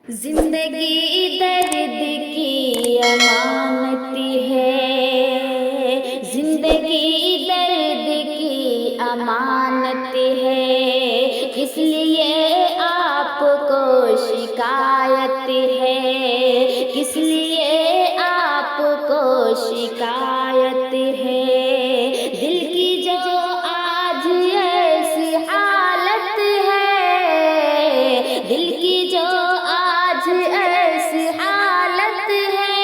जिंदगी दर्द की अमानत है, जिंदगी दर्द की अमानत है, किस लिए आपको शिकायत है, किस लिए आपको शिकायत है। दिल की जो आज ऐसी हालत है, दिल की जो आज ऐसी हालत है,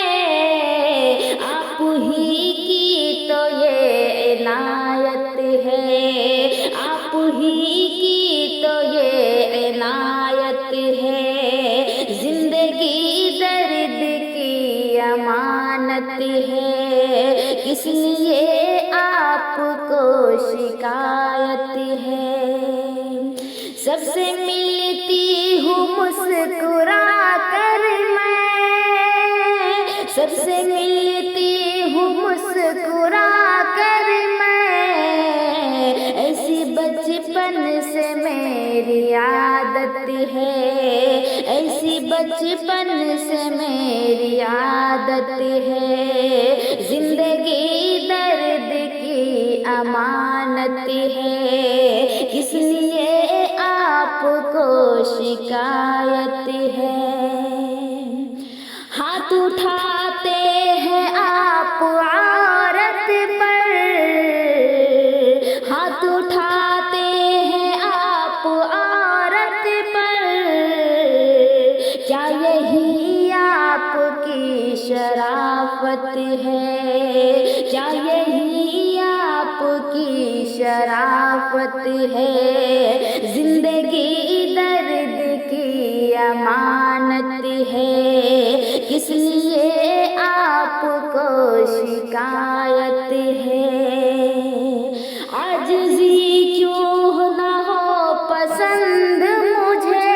आप ही की तो ये इनायत है, आप ही की तो ये इनायत है। जिंदगी दर्द की अमानत है, किस लिए आपको शिकायत है। सबसे मिलती हूँ मुस्कुरा कर मैं, सबसे मिलती हूँ मुस्कुरा कर मैं, ऐसी बचपन से मेरी आदत है, ऐसी बचपन से मेरी आदत है। जिंदगी दर्द की अमानत है, किस लिए आपको शिकायत है। हाथ उठाते हैं आप औरत पर, हाथ उठाते हैं आप औरत पर, क्या यही आपकी शराफत है, क्या यही आपकी शराफत है। जिंदगी दर्द की अमानत है, किस लिए आपको शिकायत है। आजिज़ी क्यों ना हो पसंद मुझे,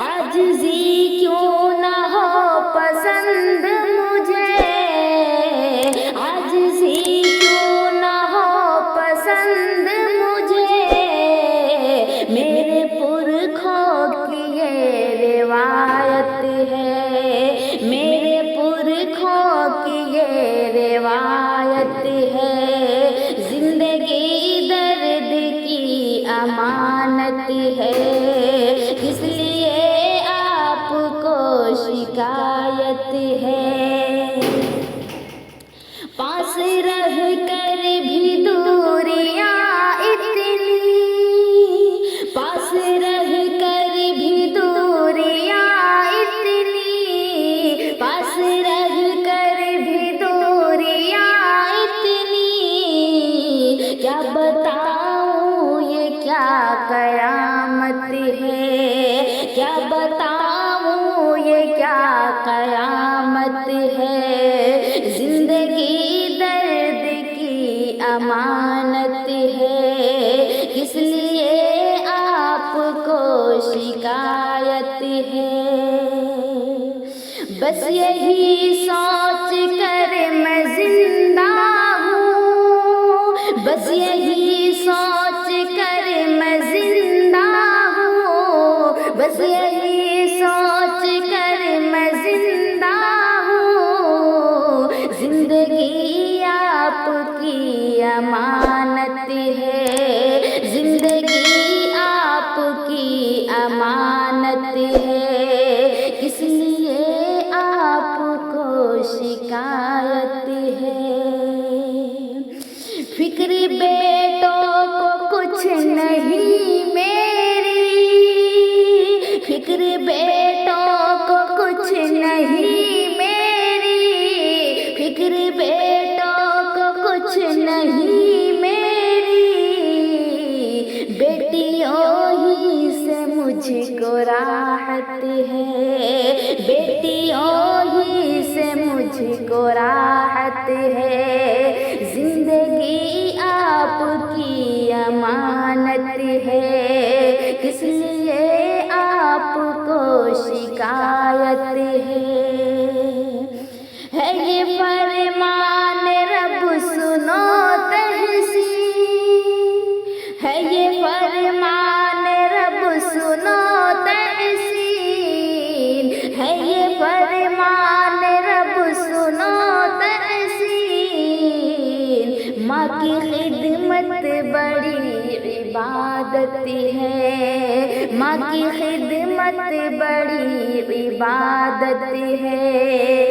आजिज़ी क्यों ना हो पसंद मुझे, आजिज़ी क्यों ना हो पसंद मुझे। मेरे पुरखों की ये रिवायत है, मेरे पुरखों की ये रिवायत है। जिंदगी दर्द की अमानत है, किस लिए आपको शिकायत है। पास रह कर भी दूरियां इतनी, पास रह कर भी दूरियां इतनी, पास रह कर भी दूरियां इतनी। क्या बताऊं ये क्या कयामत है, क्या बताऊं ये क्या कयामत है। जिंदगी दर्द की अमानत है, किस लिए आपको शिकायत है। बस यही सोच कर मैं जिंदा हूँ, बस यही सोच कर मैं जिंदा हूँ, बस यही सोच कर मैं जिंदा हूँ। जिंदगी आपकी अमानत है, जिंदगी आपकी अमानत है, किस लिए आपको शिकायत है। फिक्र बेटों को कुछ नहीं मेरी, फिक्र बेटों को कुछ नहीं मेरी, फिक्र बेटों को कुछ नहीं मेरी। बेटियों ही से मुझको राहत है, बेटियों ही से मुझको राहत है। जिंदगी आपकी अमानत है, किस लिए आपको शिकायत है ये फरमान रब सुनो तहसीन, है ये फरमान रब सुनो तहसीन। माँ की खिदमत बड़ी इबादत है, माँ की खिदमत बड़ी इबादत है।